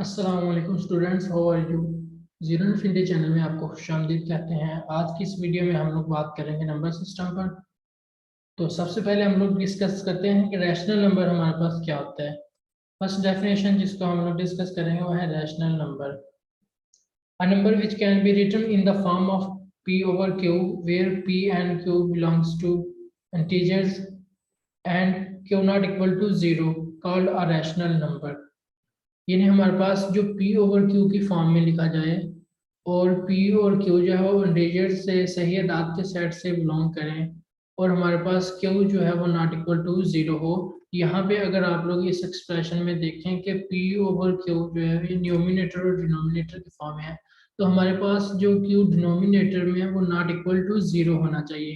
अस्सलाम वालेकुम students, how are you. Zero infinity channel में आपको खुशामदीद कहते हैं। आज की इस वीडियो में हम लोग बात करेंगे नंबर सिस्टम पर। तो सबसे पहले हम लोग डिस्कस करते हैं कि रैशनल नंबर हमारे पास क्या होता है। फर्स्ट डेफिनेशन जिसको हम लोग डिस्कस करेंगे वो है rational number. A number which can be written in the form of p over q where p and q belongs to integers and q not equal to 0 called a rational number। यानी हमारे पास जो p over q की form में लिखा जाए और p और q जो है वो इंटीजर से सही अदाद के सेट से बिलोंग करें और हमारे पास q जो है वो नॉट इक्वल टू 0 हो। यहाँ पे अगर आप लोग इस एक्सप्रेशन में देखें कि p ओवर q जो है ये न्यूमिनेटर और डिनोमिनेटर की फॉर्म है, तो हमारे पास जो q डिनोमिनेटर में है वो नॉट इक्वल टू 0 होना चाहिए।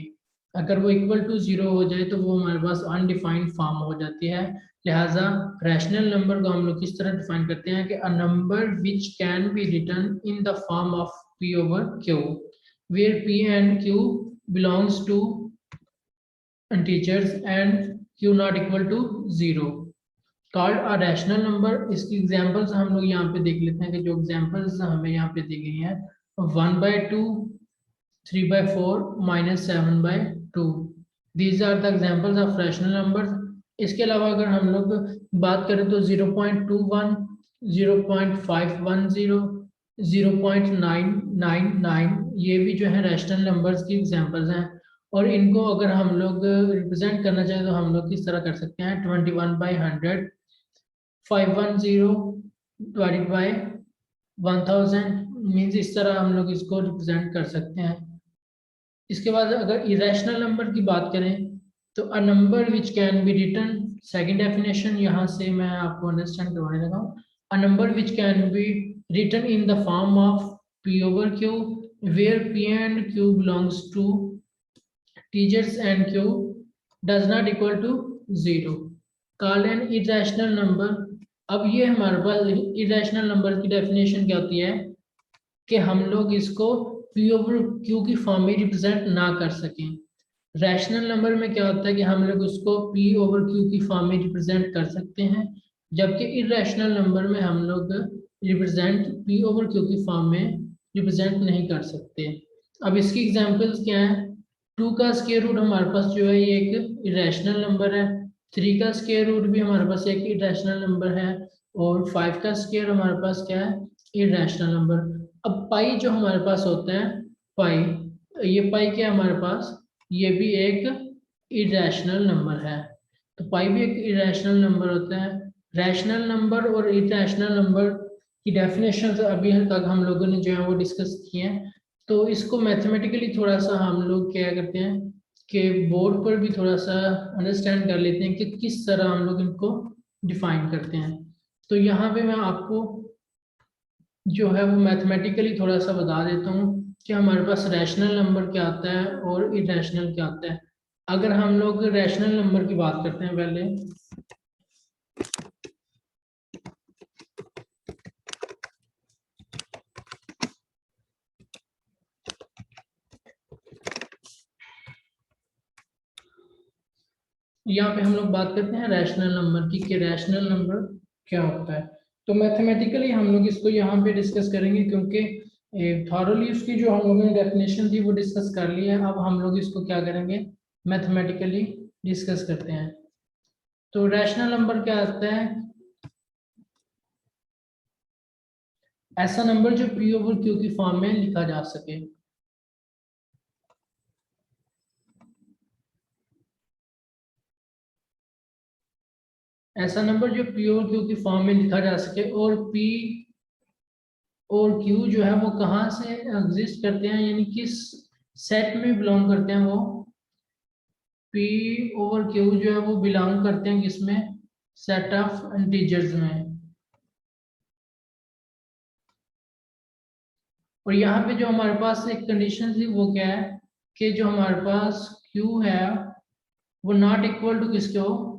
अगर वो इक्वल टू 0 हो जाए तो वो हमारे पास अनडिफाइंड फॉर्म हो जाती है। लिहाजा रैशनल नंबर को हम लोग किस तरह डिफाइन करते हैं कि a number which can be written in the form of p over q where p and q belongs to integers and q not equal to 0 called a rational number. इसकी examples हम लोग यहाँ पे देख लेते हैं कि जो एग्जांपल्स हमें यहाँ पे दी गई हैं 1/2, 3/4, -7/2। These are the examples of rational numbers. इसके अलावा अगर हम लोग बात करें तो 0.21, 0.510, 0.999 ये भी जो है रैशनल नंबर्स की एग्जांपल्स हैं। और इनको अगर हम लोग रिप्रेजेंट करना चाहें तो हम लोग किस तरह कर सकते हैं 21/100, 510 डिवाइडेड बाय 1000 मीन्स इस तरह हम लोग इसको रिप्रेजेंट कर सकते हैं। इसके बाद अगर इरेशनल नंबर की बात करें तो a number which can be written, second definition यहाँ से मैं आपको अंडरस्टैंड करवाने लगा हूँ। A number which can be written in the form of p over q where p and q belongs to integers and q does not equal to 0 called an irrational number। अब ये हमारे पास irrational number की definition क्या होती है कि हम लोग इसको p over q की फॉर्म में रिप्रेजेंट ना कर सकें। रैशनल नंबर में क्या होता है कि हम लोग उसको p ओवर q की फॉर्म में रिप्रेजेंट कर सकते हैं, जबकि इरेशनल नंबर में हम लोग रिप्रेजेंट p ओवर q की फॉर्म में रिप्रेजेंट नहीं कर सकते। अब इसकी एग्जांपल्स क्या है। 2 का स्क्वायर रूट हमारे पास जो है ये एक इरेशनल नंबर है। 3 का स्क्वायर रूट भी हमारे पास एक इरेशनल नंबर है। और 5 का स्क्वायर हमारे पास क्या है, इरेशनल नंबर। अब पाई जो हमारे पास होता है, पाई, ये पाई क्या हमारे पास, ये भी एक इरेशनल नंबर है। तो पाई भी एक इरेशनल नंबर होता है। रैशनल नंबर और इरेशनल नंबर की डेफिनेशन अभी तक हम लोगों ने जो है वो डिस्कस किए हैं। तो इसको मैथमेटिकली थोड़ा सा हम लोग क्या करते हैं कि बोर्ड पर भी थोड़ा सा अंडरस्टैंड कर लेते हैं कि किस तरह हम लोग इनको डिफाइन करते हैं। तो यहाँ पे मैं आपको जो है वो मैथमेटिकली थोड़ा सा बता देता हूँ कि हमारे पास रैशनल नंबर क्या आता है और इरेशनल क्या आता है। अगर हम लोग रैशनल नंबर की बात करते हैं पहले, यहाँ पे हम लोग बात करते हैं रैशनल नंबर की कि रैशनल नंबर क्या होता है। तो मैथमेटिकली हम लोग इसको यहाँ पे डिस्कस करेंगे क्योंकि थॉरली उसकी जो हम लोगों ने डेफिनेशन थी वो डिस्कस कर ली है। अब हम लोग इसको क्या करेंगे, मैथमेटिकली डिस्कस करते हैं। तो रैशनल नंबर क्या आता है, ऐसा नंबर जो p ओवर q की फॉर्म में लिखा जा सके। ऐसा नंबर जो p और q की फॉर्म में लिखा जा सके और p और q जो है वो कहाँ से एग्जिस्ट करते हैं, यानी किस सेट में बिलोंग करते हैं। वो p और q जो है वो बिलोंग करते हैं किसमें, सेट ऑफ इंटीजर्स में। और यहाँ पे जो हमारे पास एक कंडीशन थी वो क्या है कि जो हमारे पास q है वो नॉट इक्वल टू किसके हो,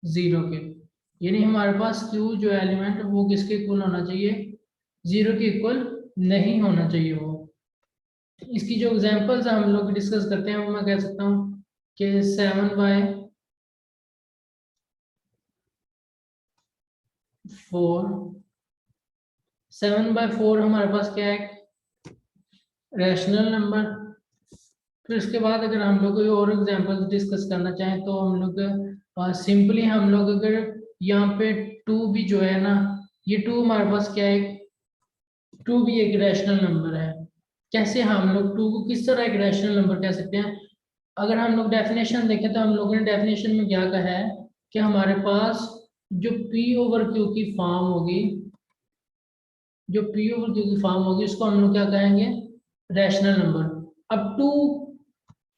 0 के। यानी हमारे पास q जो एलिमेंट वो किसके इक्वल होना चाहिए, 0 के इक्वल नहीं होना चाहिए वो। इसकी जो एग्जांपल्स हम लोग डिस्कस करते हैं वो मैं कह सकता हूँ कि 7/, 4, 7/4 हमारे पास क्या है, रैशनल नंबर। फिर उसके बाद अगर हम लोग कोई और एग्जांपल डिस्कस करना चाहें तो हम लोग सिंपली हम लोग अगर यहाँ पे 2 भी जो है ना, ये 2 हमारे पास क्या है, 2 भी एक रैशनल नंबर है। कैसे हम लोग 2 को किस तरह एक रैशनल नंबर कह सकते हैं, अगर हम लोग डेफिनेशन देखें तो हम लोगों ने डेफिनेशन में क्या कहा है कि हमारे पास जो P/Q की फॉर्म होगी, जो P/Q की फॉर्म होगी उसको हम लोग क्या कहेंगे, रैशनल नंबर। अब 2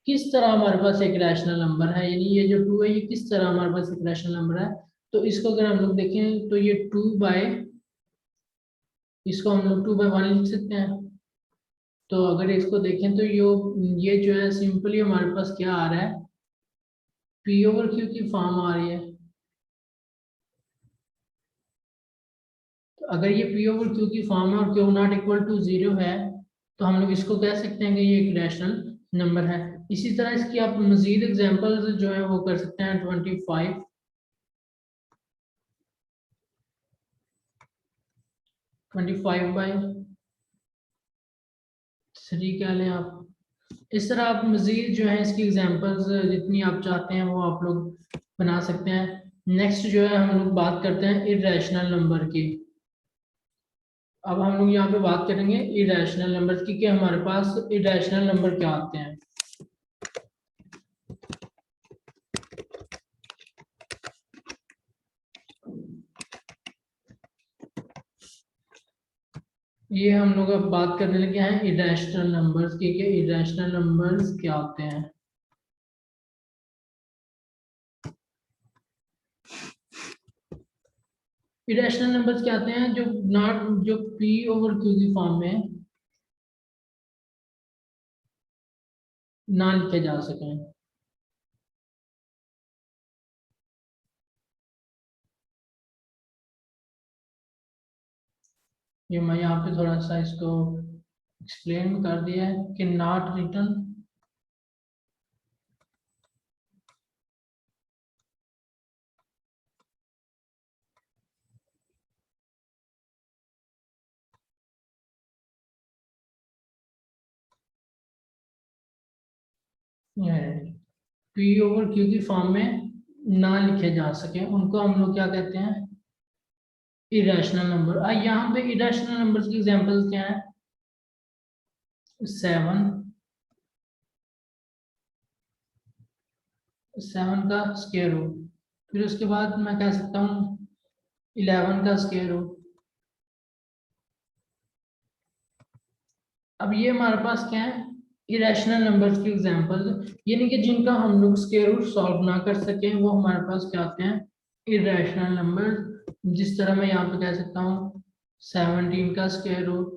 किस तरह हमारे पास एक रैशनल नंबर है, यानी ये जो 2 है ये किस तरह हमारे पास एक रैशनल नंबर है, तो इसको अगर हम लोग देखें तो ये 2 बाय, इसको हम लोग 2/1 लिख सकते हैं। तो अगर इसको देखें तो ये जो है सिंपली हमारे पास क्या आ रहा है, P/Q की फॉर्म आ रही है। तो अगर ये P/Q की फॉर्म है और Q नॉट इक्वल टू 0 है तो हम लोग इसको कह सकते हैं कि ये एक रैशनल नंबर है। इसी तरह इसकी आप मजीद एग्जांपल्स जो है वो कर सकते हैं। 25/3 क्या लें आप। इस तरह आप मजीद जो है इसकी एग्जांपल्स जितनी आप चाहते हैं वो आप लोग बना सकते हैं। नेक्स्ट जो है हम लोग बात करते हैं इरेशनल नंबर की। अब हम लोग यहाँ पे बात करेंगे इरेशनल नंबर की कि हमारे पास इरेशनल नंबर क्या आते हैं। ये हम लोग अब बात करने लगे हैं इरेशनल नंबर्स की कि इरेशनल नंबर्स क्या होते हैं। इरेशनल नंबर्स क्या आते हैं, जो P/Q की फॉर्म में ना लिखे जा सकें। ये मैं यहाँ पे थोड़ा सा इसको एक्सप्लेन कर दिया है कि नॉट रिटर्न, P/Q की फॉर्म में ना लिखे जा सके उनको हम लोग क्या कहते हैं, इरेशनल नंबर। यहाँ पे इरेशनल नंबर्स की एग्जांपल्स क्या है, 7 का स्क्वायर रूट, फिर उसके बाद मैं कह सकता हूँ 11 का स्क्वायर रूट। अब ये हमारे पास क्या है, इरेशनल नंबर्स की एग्जांपल, यानी कि जिनका हम लोग स्क्वायर रूट सॉल्व ना कर सके वो हमारे पास क्या होते हैं, इरेशनल नंबर। जिस तरह मैं यहाँ पे कह सकता हूँ 17 का स्क्वायर रूट।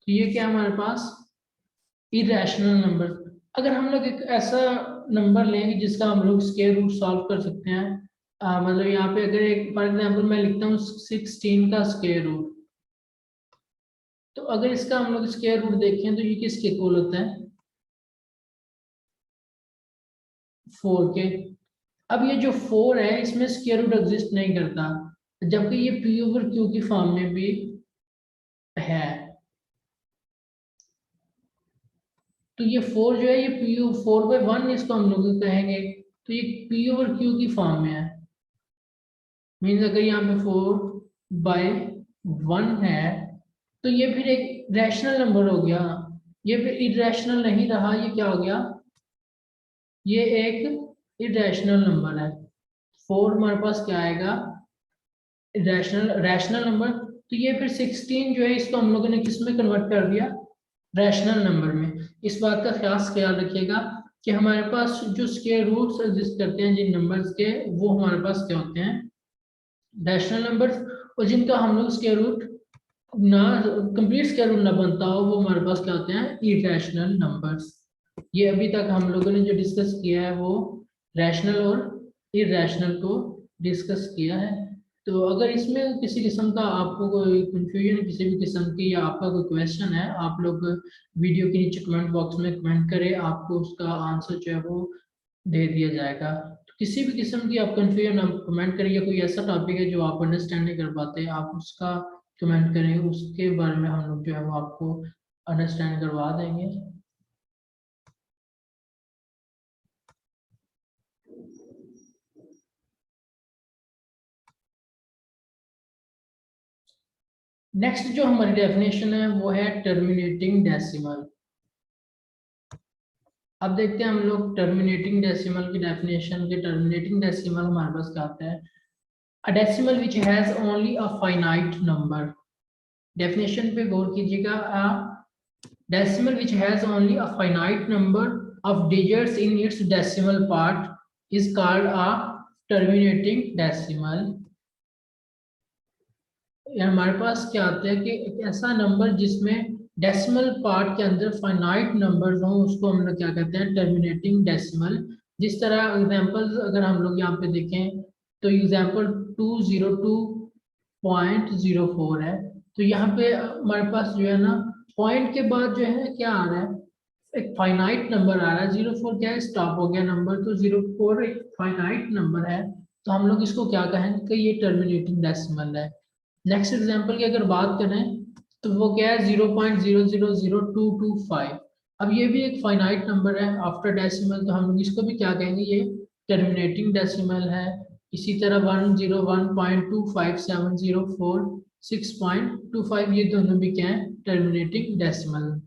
तो ये क्या है हमारे पास, इरेशनल नंबर। अगर हम लोग एक ऐसा नंबर लेंगे जिसका हम लोग स्क्वायर रूट सॉल्व कर सकते हैं, मतलब यहाँ पे अगर एक फॉर एग्जांपल मैं लिखता हूँ 16 का स्क्वायर रूट, तो अगर इसका हम लोग स्क्वायर रूट देखें तो ये किसके इक्वल होता है, 4 के। अब ये जो 4 है इसमें स्क्वायर रूट एग्जिस्ट नहीं करता, जबकि ये P/Q की फॉर्म में भी है। तो ये 4 जो है ये P/4/1 इसको हम लोग कहेंगे, तो ये P/Q की फॉर्म में है। मीन्स अगर यहाँ पे 4/1 है तो ये फिर एक रैशनल नंबर हो गया, ये फिर इरेशनल नहीं रहा, ये क्या हो गया, ये एक इरेशनल नंबर है। 4 हमारे पास क्या आएगा, रैशनल नंबर। तो ये फिर 16 जो है इसको हम लोगों ने किस में कन्वर्ट कर दिया, रैशनल नंबर में। इस बात का खास ख्याल रखिएगा कि हमारे पास जो स्क्वायर रूट्स एग्जिस्ट करते हैं जिन नंबर्स के, वो हमारे पास क्या होते हैं, रैशनल नंबर्स। और जिनका हम लोग स्क्वायर रूट ना, कंप्लीट स्क्वायर रूट ना बनता हो, वो हमारे पास क्या होते हैं, इरेशनल नंबर्स। ये अभी तक हम लोगों ने जो डिस्कस किया है वो रैशनल और इरेशनल को डिस्कस किया है। तो अगर इसमें किसी किस्म का आपको कोई कंफ्यूजन किसी भी किस्म की या आपका कोई क्वेश्चन है, आप लोग वीडियो के नीचे कमेंट बॉक्स में कमेंट करें, आपको उसका आंसर जो है वो दे दिया जाएगा। तो किसी भी किस्म की आप कंफ्यूजन आप कमेंट करिए, कोई ऐसा टॉपिक है जो आप अंडरस्टैंड नहीं कर पाते आप उसका कमेंट करें, उसके बारे में हम लोग जो है वो आपको अंडरस्टैंड करवा देंगे। नेक्स्ट जो हमारी डेफिनेशन है वो है टर्मिनेटिंग डेसिमल। अब देखते हैं हम लोग टर्मिनेटिंग डेसिमल की डेफिनेशन के। टर्मिनेटिंग डेसिमल हमारे पास क्या आता है, a decimal which has only a finite number. Definition पे गौर कीजिएगा, a decimal which has only a finite number of digits in its decimal part is called a terminating decimal. हमारे पास क्या आता है कि एक ऐसा नंबर जिसमें डेसिमल पार्ट के अंदर फाइनाइट नंबर्स हों उसको हम लोग क्या कहते हैं, टर्मिनेटिंग डेसिमल। जिस तरह एग्जांपल्स अगर हम लोग यहाँ पे देखें तो एग्जांपल 202.04 है। तो यहाँ पे हमारे पास जो है ना पॉइंट के बाद जो है क्या आ रहा है, एक फाइनाइट नंबर आ रहा है। 04 क्या है, स्टॉप हो गया नंबर, तो 04 एक फाइनाइट नंबर है। तो हम लोग इसको क्या कहेंगे कि ये टर्मिनेटिंग डेसिमल है। नेक्स्ट एग्जांपल की अगर बात करें तो वो क्या है, 0.000225। अब ये भी एक फाइनाइट नंबर है आफ्टर डेसिमल, तो हम लोग इसको भी क्या कहेंगे, ये टर्मिनेटिंग डेसिमल है। इसी तरह 101.25704 6.25, ये दोनों भी क्या है, terminating decimal.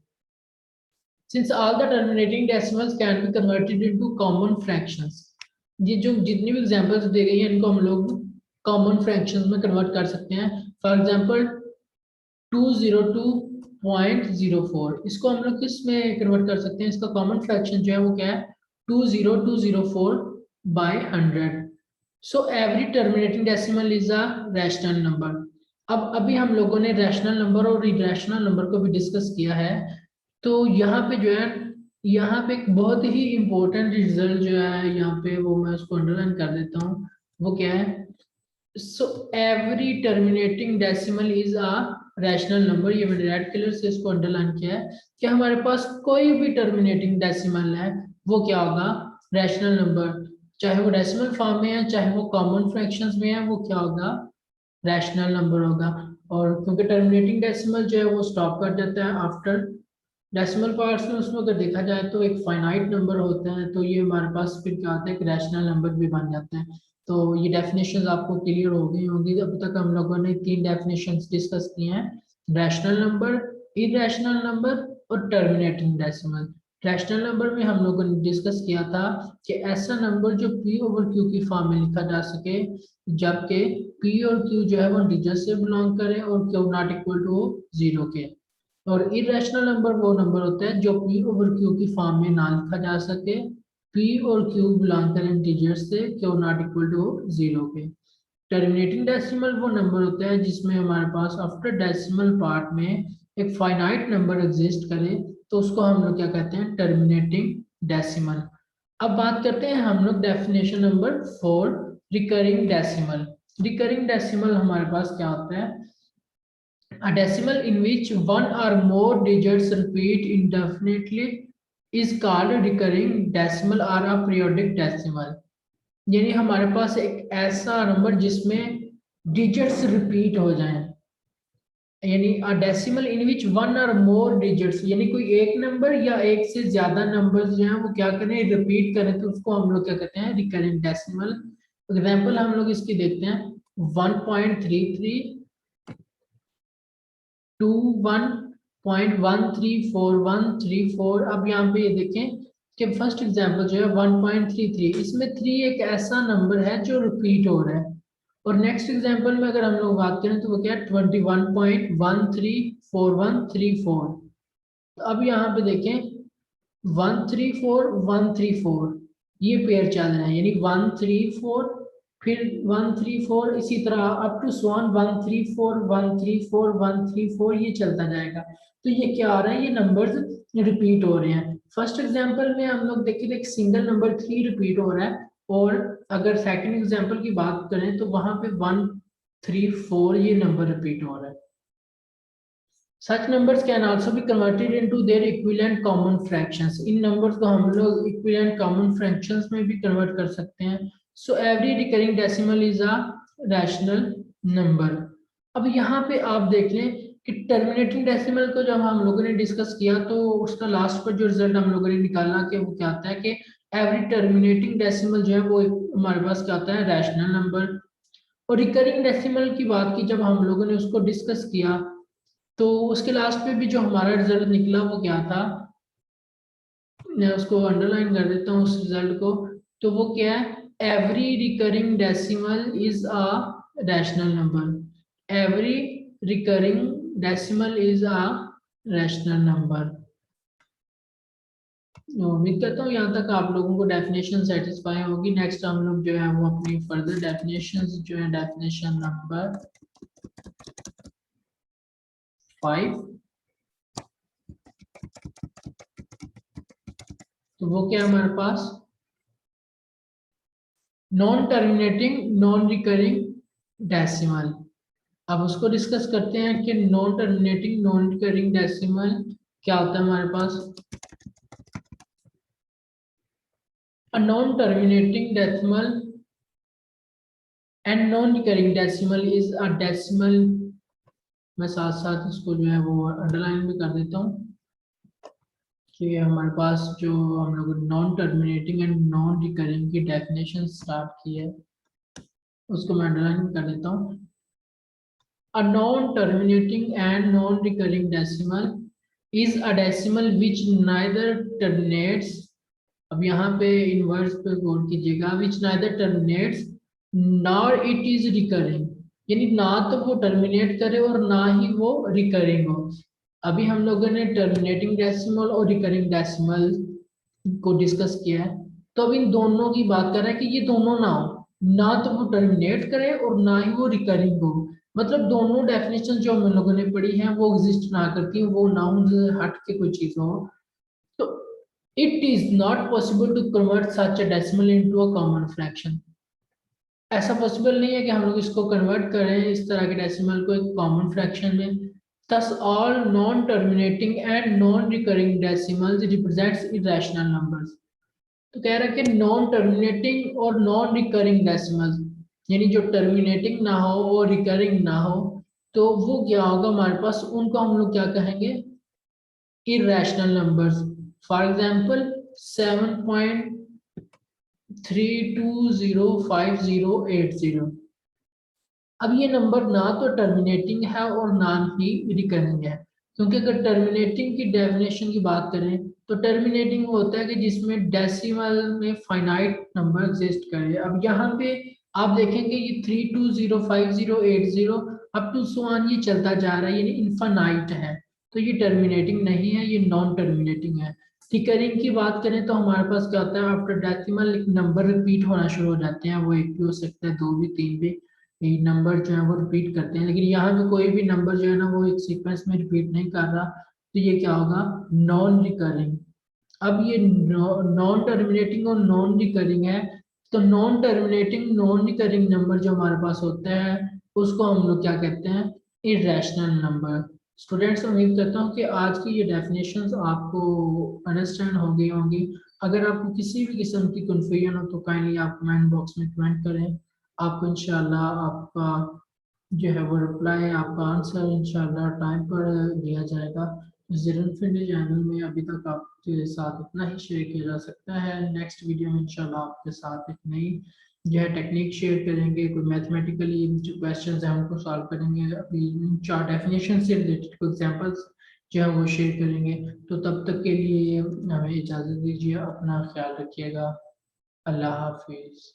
Since all the terminating decimals can be converted into common fractions, ये जो जितनी भी एग्जांपल्स दी गई हैं इनको हम लोग कॉमन फ्रैक्शंस में कन्वर्ट कर सकते हैं। फॉर एग्जांपल 202.04, इसको हम लोग किस में कन्वर्ट कर सकते हैं, इसका कॉमन फ्रैक्शन जो है वो क्या है, 20204 by 100। So every terminating decimal is a rational number. अब अभी हम लोगों ने रैशनल नंबर और इरेशनल नंबर को भी डिस्कस किया है। तो यहाँ पे जो है, यहाँ पे एक बहुत ही इंपॉर्टेंट रिजल्ट जो है यहाँ पे, वो मैं उसको अंडरलाइन कर देता हूँ। वो क्या है, सो every terminating decimal is a rational number. ये मैंने रेड कलर से इसको अंडरलाइन किया है कि हमारे पास कोई भी टर्मिनेटिंग डेसिमल है वो क्या होगा, रैशनल नंबर। चाहे वो डेसिमल फॉर्म में है चाहे वो कॉमन फ्रैक्शंस में है, वो क्या होगा, रैशनल नंबर होगा। और क्योंकि टर्मिनेटिंग डेसिमल जो है वो स्टॉप कर देता है आफ्टर डेसिमल पार्ट्स में, उसमें अगर देखा जाए तो एक फाइनाइट नंबर होता है, तो ये हमारे पास फिर क्या आता है, एक रैशनल नंबर भी बन जाता है। तो ये डेफिनेशंस आपको क्लियर हो गई होंगी। अब तक हम लोगों ने 3 डेफिनेशंस डिस्कस किए हैं, रैशनल नंबर, इरेशनल नंबर और टर्मिनेटिंग डेसिमल। रैशनल नंबर में हम लोगों ने डिस्कस किया था कि ऐसा नंबर जो पी ओवर क्यू की फॉर्म में लिखा जा सके, जबकि पी और क्यू जो है वो डिजिट से बिलोंग करे और क्यू नॉट इक्वल टू 0 के। और इरेशनल नंबर वो नंबर होता है जो पी ओवर क्यू की फॉर्म में ना लिखा जा सके, पी और क्यू बिलोंग करें इंटीजर से, क्यू नॉट इक्वल टू 0 के। टर्मिनेटिंग डेसिमल वो नंबर होता है जिसमें हमारे पास आफ्टर डेसिमल पार्ट में एक फाइनाइट नंबर एग्जिस्ट करे, तो उसको हम लोग क्या कहते हैं, टर्मिनेटिंग डेसिमल। अब बात करते हैं हम लोग definition number 4, recurring decimal. Recurring decimal हमारे पास क्या होता है, a decimal in which one or more digits repeat indefinitely is called a recurring decimal or a periodic decimal। यानी हमारे पास एक ऐसा नंबर जिसमें डिजिट्स रिपीट हो जाएं, यानी a decimal in which one और मोर डिजिट्स, यानी कोई एक नंबर या एक से ज्यादा नंबर्स जो हैं वो क्या करें, रिपीट करें, तो उसको हम लोग क्या कहते हैं, रिकरिंग डेसिमल। एग्जांपल हम लोग इसकी देखते हैं, 1.33 21.134134। अब यहाँ पे ये देखें कि फर्स्ट एग्जांपल जो है 1.33, इसमें 3 एक ऐसा नंबर है जो रिपीट हो रहा है। और नेक्स्ट एग्जांपल में अगर हम लोग बात करें तो वो क्या है, 21.134134। अब यहाँ पे देखें 134 ये पेयर चल रहा है, यानी 134 फिर 134, इसी तरह अप टू स्वान 134 134 134, ये चलता जाएगा। तो ये क्या आ रहा है, ये नंबर्स रिपीट हो रहे हैं। फर्स्ट एग्जांपल में हम लोग देखिए एक सिंगल नंबर 3 रिपीट हो रहा है, और अगर सेकंड एग्जांपल की बात करें तो वहां पे 134 ये नंबर रिपीट हो रहा है। Such numbers can also be converted into their equivalent common fractions। In numbers को हम लोग equivalent common fractions में भी convert कर सकते हैं। So every recurring decimal is a rational number. अब यहाँ पे आप देख लें कि टर्मिनेटिंग डेसिमल को जब हम लोगों ने डिस्कस किया तो उसका लास्ट पर जो रिजल्ट हम लोगों ने निकाला कि वो क्या आता है कि एवरी टर्मिनेटिंग डेसिमल जो है वो हमारे पास क्या आता है, रैशनल नंबर। और रिकरिंग डेसिमल की बात की जब हम लोगों ने उसको डिस्कस किया तो उसके लास्ट पे भी जो हमारा रिजल्ट निकला वो क्या था, मैं उसको अंडरलाइन कर देता हूँ उस रिजल्ट को। तो वो क्या है, every recurring decimal is a rational number. Every recurring decimal is a rational number. उम्मीद करता हूँ यहाँ तक आप लोगों को डेफिनेशन सेटिस्फाई होगी। नेक्स्ट हम लोग जो है वो अपनी फर्दर डेफिनेशंस जो है डेफिनेशन नंबर 5, तो वो क्या है हमारे पास, non terminating non recurring decimal. अब उसको डिस्कस करते हैं कि non terminating non recurring decimal क्या होता है हमारे पास। A non terminating decimal and non recurring decimal is a decimal, मैं साथ साथ इसको जो है वो अंडरलाइन भी कर देता हूँ कि हमारे पास जो हम लोग non terminating and non recurring की डेफिनेशन स्टार्ट की है उसको मैं अंडरलाइन कर देता हूँ। A non-terminating and non-recurring decimal is a decimal which neither terminates, अब यहाँ पे इनवर्स पे गौर कीजिएगा, which neither terminates nor it is recurring, यानी ना तो वो टर्मिनेट करे और ना ही वो रिकरिंग हो। अभी हम लोगों ने टर्मिनेटिंग डेसिमल और रिकरिंग डेसिमल को डिस्कस किया है, तो अब इन दोनों की बात कर रहे हैं कि ये दोनों ना हो, ना तो वो टर्मिनेट करे और ना ही वो रिकरिंग हो। मतलब दोनों डेफिनेशन जो हम लोगों ने पढ़ी हैं वो एग्जिस्ट ना करती, वो नाउन से हट के कोई चीज हो, तो it is not possible to convert such a decimal into a common fraction. ऐसा पॉसिबल नहीं है कि हम लोग इसको कन्वर्ट करें इस तरह के डेसिमल को एक कॉमन फ्रैक्शन में। thus all non terminating and non recurring decimals represents irrational numbers। तो कह रहा है कि नॉन टर्मिनेटिंग और नॉन रिकरिंग डेसिमल्स, यानी जो टर्मिनेटिंग ना हो और रिकरिंग ना हो, तो वो क्या होगा हमारे पास, उनको हम लोग क्या कहेंगे, इरेशनल नंबर्स। फॉर एग्जांपल 7.320508 अब ये नंबर ना तो टर्मिनेटिंग है और ना ही रिकरिंग है, क्योंकि अगर टर्मिनेटिंग की डेफिनेशन की बात करें तो टर्मिनेटिंग वो होता है कि जिसमें डेसिमल में फाइनाइट नंबर एग्जिस्ट करे। अब यहाँ पे आप देखेंगे ये 320508 अप टू सो ऑन ये चलता जा रहा है, यानी इनफाइनाइट है, तो ये टर्मिनेटिंग नहीं है, ये नॉन टर्मिनेटिंग है। रिकरिंग की बात करें तो हमारे पास क्या होता है, आफ्टर डेसिमल नंबर रिपीट होना शुरू हो जाते हैं, वो एक भी हो सकता है, दो भी, तीन भी, ये नंबर जो है वो रिपीट करते हैं। लेकिन यहाँ पे कोई भी नंबर जो है ना वो एक सीक्वेंस में रिपीट नहीं कर रहा, तो ये क्या होगा, नॉन रिकरिंग। अब ये नॉन टर्मिनेटिंग और नॉन रिकरिंग है, तो non terminating non recurring number जो हमारे पास होते हैं उसको हम लोग क्या कहते हैं, इरेशनल नंबर। स्टूडेंट्स, उम्मीद करता हूँ कि आज की ये डेफिनेशंस आपको अंडरस्टैंड हो गई होंगी। अगर आपको किसी भी किस्म की कंफ्यूजन हो तो काइंडली आप कमेंट बॉक्स में कमेंट करें, आपको इंशाल्लाह आपका जो है वो रिप्लाई, आपका आंसर इंशाल्लाह टाइम पर दिया जाएगा। ज़रूर फिर चैनल में अभी तक आपके साथ इतना ही शेयर किया जा सकता है। नेक्स्ट वीडियो में इंशाल्लाह आपके साथ एक नई जो है टेक्निक शेयर करेंगे, कोई मैथमेटिकली जो क्वेश्चंस हैं उनको सॉल्व करेंगे, अभी चार डेफिनेशन से रिलेटेड कोई एग्जांपल्स जो है वो शेयर करेंगे। तो तब तक के लिए हमें इजाज़त दीजिए, अपना ख्याल रखिएगा, अल्लाह हाफिज़।